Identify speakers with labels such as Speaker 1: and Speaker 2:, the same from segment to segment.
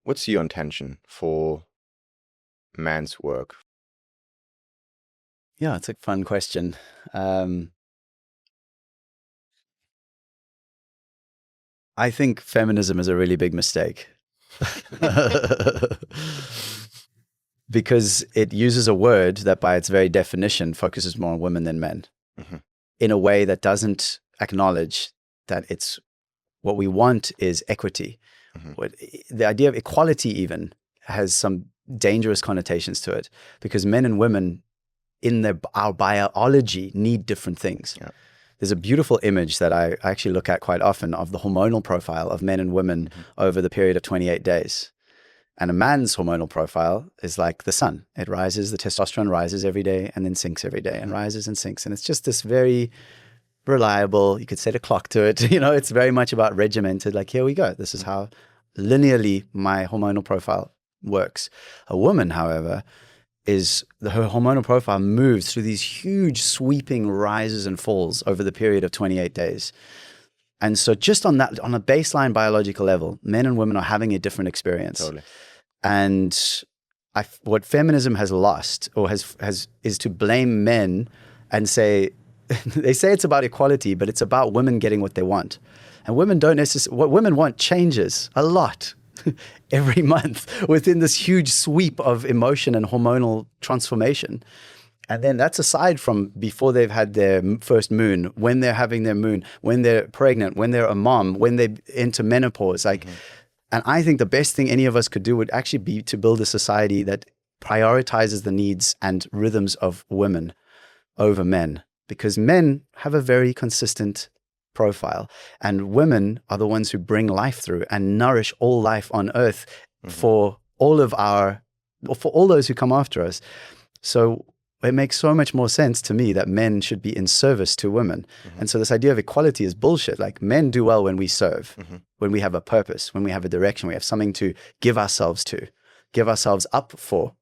Speaker 1: What's your intention for man's work?
Speaker 2: Yeah, it's a fun question. I think feminism is a really big mistake because it uses a word that by its very definition focuses more on women than men in a way that doesn't acknowledge that it's what we want is equity. The idea of equality even has some dangerous connotations to it because men and women in our biology need different things. Yeah. There's a beautiful image that I actually look at quite often of the hormonal profile of men and women over the period of 28 days. And a man's hormonal profile is like the sun. It rises, the testosterone rises every day and then sinks every day and rises and sinks. And it's just this very reliable, you could set a clock to it. You know, it's very much about regimented, like, here we go. This is how linearly my hormonal profile works. A woman, however, her hormonal profile moves through these huge sweeping rises and falls over the period of 28 days. And so just on a baseline biological level, men and women are having a different experience.
Speaker 1: Totally.
Speaker 2: And what feminism has lost or is to blame men and say, they say it's about equality, but it's about women getting what they want. And women don't necessarily, what women want changes a lot every month within this huge sweep of emotion and hormonal transformation. And then that's aside from before they've had their first moon, when they're having their moon, when they're pregnant, when they're a mom, when they enter menopause. And I think the best thing any of us could do would actually be to build a society that prioritizes the needs and rhythms of women over men, because men have a very consistent profile, and women are the ones who bring life through and nourish all life on earth for all those who come after us. So it makes so much more sense to me that men should be in service to women. And so this idea of equality is bullshit. Like, men do well when we serve, when we have a purpose, when we have a direction, we have something to give ourselves up for.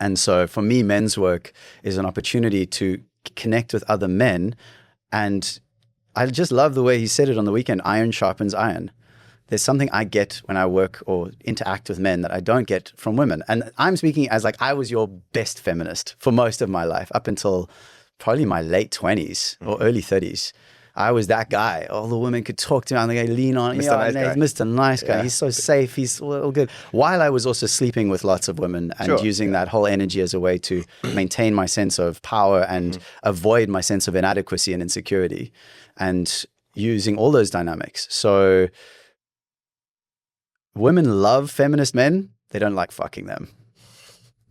Speaker 2: And so for me, men's work is an opportunity to connect with other men. And I just love the way he said it on the weekend, iron sharpens iron. There's something I get when I work or interact with men that I don't get from women. And I'm speaking as like, I was your best feminist for most of my life, up until probably my late 20s or early 30s. I was that guy. All the women could talk to me and they lean on me. Mr. Nice Guy. Yeah. He's so safe. He's all good. While I was also sleeping with lots of women and using that whole energy as a way to maintain my sense of power and avoid my sense of inadequacy and insecurity, and using all those dynamics. So women love feminist men. They don't like fucking them.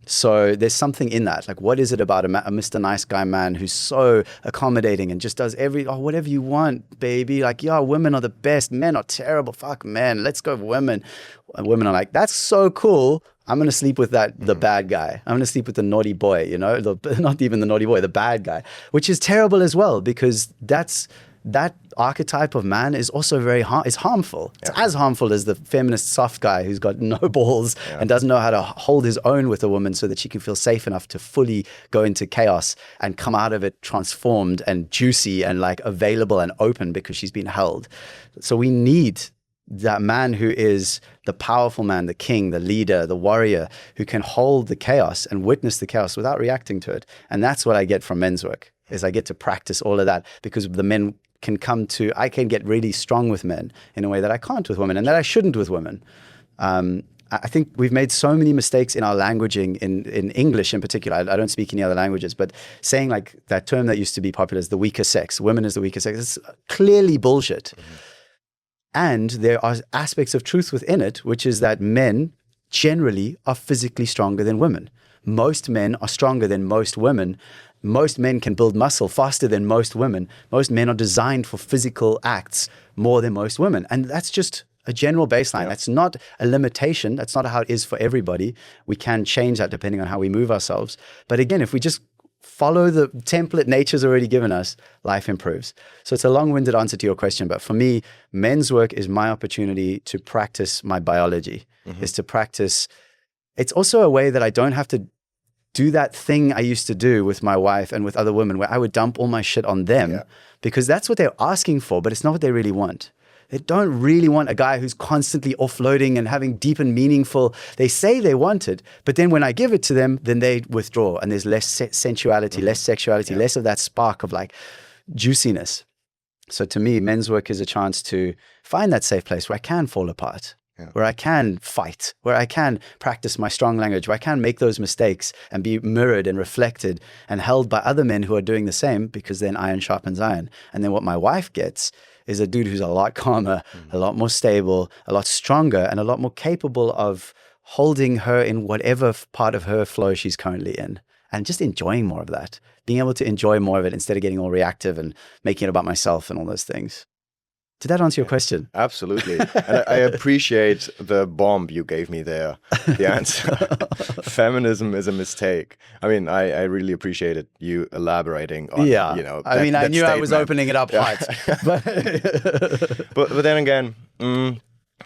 Speaker 2: So there's something in that. Like, what is it about a Mr. Nice Guy man who's so accommodating and just does whatever you want, baby. Like, yeah, women are the best. Men are terrible. Fuck men. Let's go women. And women are like, that's so cool. I'm going to sleep with the bad guy. I'm going to sleep with the naughty boy, you know, not even the naughty boy, the bad guy, which is terrible as well, because that archetype of man is also is harmful. It's as harmful as the feminist soft guy who's got no balls and doesn't know how to hold his own with a woman so that she can feel safe enough to fully go into chaos and come out of it transformed and juicy and like available and open because she's been held. So we need that man who is the powerful man, the king, the leader, the warrior, who can hold the chaos and witness the chaos without reacting to it. And that's what I get from men's work, is I get to practice all of that, because the men I can get really strong with men in a way that I can't with women, and that I shouldn't with women. I think we've made so many mistakes in our languaging, in English in particular. I don't speak any other languages, but saying like that term that used to be popular is the weaker sex. Women is the weaker sex. It's clearly bullshit. And there are aspects of truth within it, which is that men generally are physically stronger than women. Most men are stronger than most women. Most men can build muscle faster than most women. Most men are designed for physical acts more than most women. And that's just a general baseline. That's not a limitation. That's not how it is for everybody. We can change that depending on how we move ourselves. But again, if we just follow the template nature's already given us, life improves. So it's a long-winded answer to your question. But for me, men's work is my opportunity to practice my biology, is to practice. It's also a way that I don't have to do that thing I used to do with my wife and with other women, where I would dump all my shit on them, because that's what they're asking for, but it's not what they really want. They don't really want a guy who's constantly offloading and having deep and meaningful. They say they want it, but then when I give it to them, then they withdraw, and there's less sensuality, less sexuality, less of that spark of like juiciness. So to me, men's work is a chance to find that safe place where I can fall apart, where I can fight, where I can practice my strong language, where I can make those mistakes and be mirrored and reflected and held by other men who are doing the same, because then iron sharpens iron. And then what my wife gets is a dude who's a lot calmer, a lot more stable, a lot stronger, and a lot more capable of holding her in whatever part of her flow she's currently in, and just enjoying more of that, being able to enjoy more of it instead of getting all reactive and making it about myself and all those things. Did that answer your question?
Speaker 1: Absolutely. And I appreciate the bomb you gave me there, the answer. Feminism is a mistake. I mean, I really appreciated you elaborating on,
Speaker 2: I mean, I knew
Speaker 1: statement.
Speaker 2: I was opening it up hard.
Speaker 1: But then again,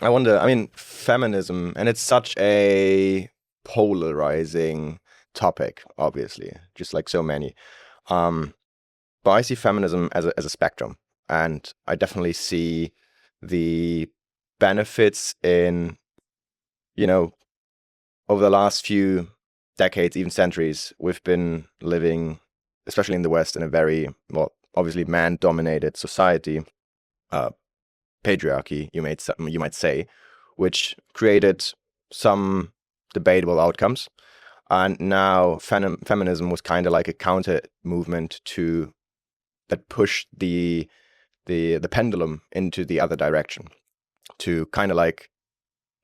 Speaker 1: I wonder, I mean, feminism, and it's such a polarizing topic, obviously, just like so many. But I see feminism as a spectrum. And I definitely see the benefits in, over the last few decades, even centuries, we've been living, especially in the West, in a very, obviously man-dominated society, patriarchy, you might say, which created some debatable outcomes. And now feminism was kind of like a counter movement that pushed the pendulum into the other direction, to kind of like,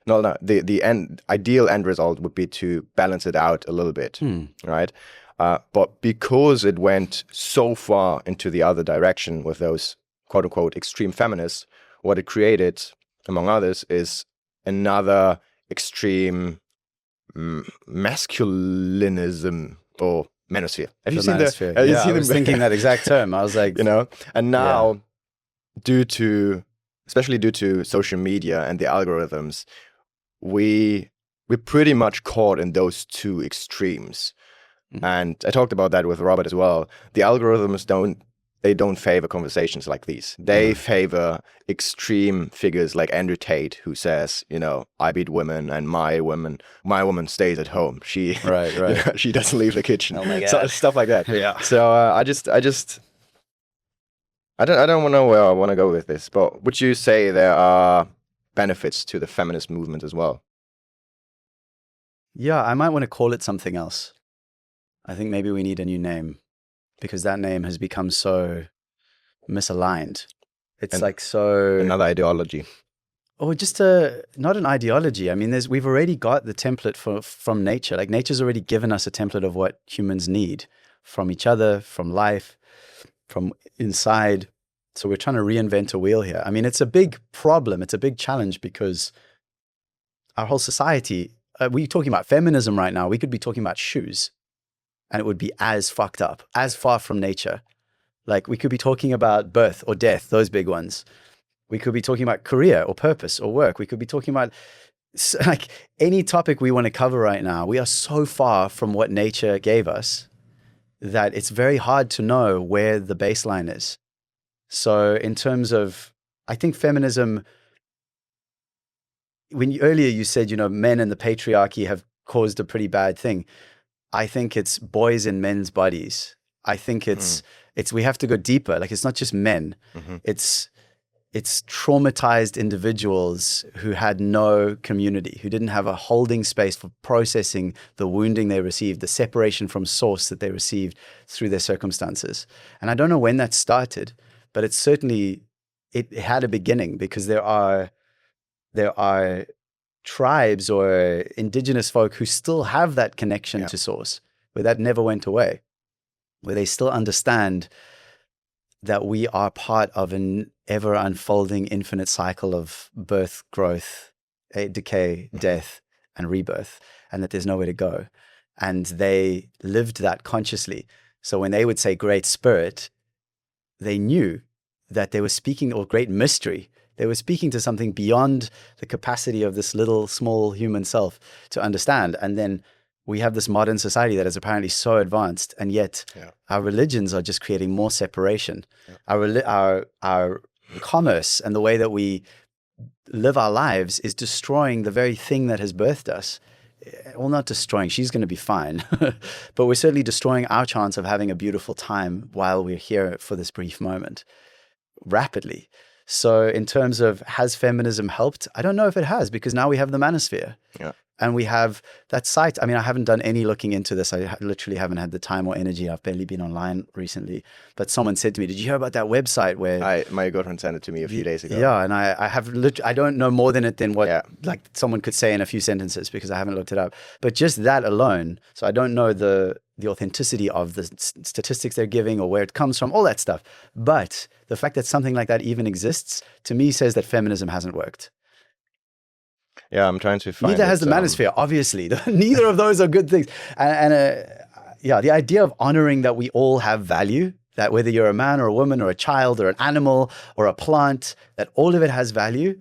Speaker 1: the ideal end result would be to balance it out a little bit, right? But because it went so far into the other direction with those quote unquote extreme feminists, what it created, among others, is another extreme masculinism or manosphere. Have you seen
Speaker 2: manosphere? I was thinking that exact term. I was like,
Speaker 1: and now, especially due to social media and the algorithms, we're pretty much caught in those two extremes. And I talked about that with Robert as well. The algorithms don't favor conversations like these. They favor extreme figures like Andrew Tate, who says, I beat women and my woman stays at home. She
Speaker 2: right.
Speaker 1: She doesn't leave the kitchen.
Speaker 2: Oh my God.
Speaker 1: So, stuff like that.
Speaker 2: Yeah.
Speaker 1: So I don't know where I want to go with this, but would you say there are benefits to the feminist movement as well?
Speaker 2: Yeah, I might want to call it something else. I think maybe we need a new name, because that name has become so misaligned. It's like so...
Speaker 1: Another ideology.
Speaker 2: Or just not an ideology. I mean, we've already got the template from nature. Like, nature's already given us a template of what humans need from each other, from life, from inside. So we're trying to reinvent a wheel here. I mean, it's a big problem. It's a big challenge, because our whole society, we're talking about feminism right now. We could be talking about shoes, and it would be as fucked up, as far from nature. Like, we could be talking about birth or death, those big ones. We could be talking about career or purpose or work. We could be talking about like any topic we want to cover right now. We are so far from what nature gave us that it's very hard to know where the baseline is. So in terms of, I think feminism, earlier you said, men and the patriarchy have caused a pretty bad thing. I think it's boys in men's bodies. I think we have to go deeper. Like, it's not just men. It's traumatized individuals who had no community, who didn't have a holding space for processing the wounding they received, the separation from source that they received through their circumstances. And I don't know when that started, but it had a beginning, because there are tribes or indigenous folk who still have that connection to source, where that never went away, where they still understand that we are part of an ever unfolding infinite cycle of birth, growth, decay, death, and rebirth, and that there's nowhere to go. And they lived that consciously. So when they would say great spirit, they knew that they were speaking, or great mystery, they were speaking to something beyond the capacity of this little small human self to understand. And then we have this modern society that is apparently so advanced, and yet our religions are just creating more separation. Our commerce and the way that we live our lives is destroying the very thing that has birthed us. Well, not destroying, she's going to be fine, but we're certainly destroying our chance of having a beautiful time while we're here for this brief moment rapidly. So in terms of, has feminism helped? I don't know if it has, because now we have the manosphere.
Speaker 1: Yeah.
Speaker 2: And we have that site. I mean, I haven't done any looking into this. I literally haven't had the time or energy. I've barely been online recently. But someone said to me, did you hear about that website where...
Speaker 1: My girlfriend sent it to me a few days ago.
Speaker 2: Yeah, and I don't know more than it than what like someone could say in a few sentences, because I haven't looked it up. But just that alone, so I don't know the authenticity of the statistics they're giving or where it comes from, all that stuff. But the fact that something like that even exists, to me, says that feminism hasn't worked.
Speaker 1: Yeah, I'm trying to find
Speaker 2: Neither has the manosphere, obviously. Neither of those are good things. The idea of honoring that we all have value, that whether you're a man or a woman or a child or an animal or a plant, that all of it has value,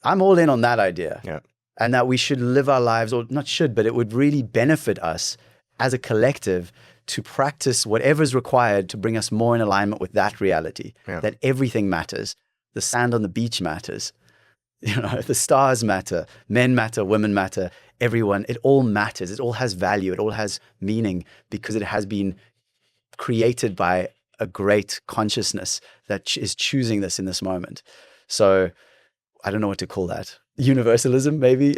Speaker 2: I'm all in on that idea.
Speaker 1: Yeah.
Speaker 2: And that we should live our lives, or not should, but it would really benefit us as a collective to practice whatever's required to bring us more in alignment with that reality, that everything matters. The sand on the beach matters. You know, the stars matter, men matter, women matter, everyone, it all matters. It all has value. It all has meaning, because it has been created by a great consciousness that is choosing this in this moment. So I don't know what to call that. Universalism, maybe?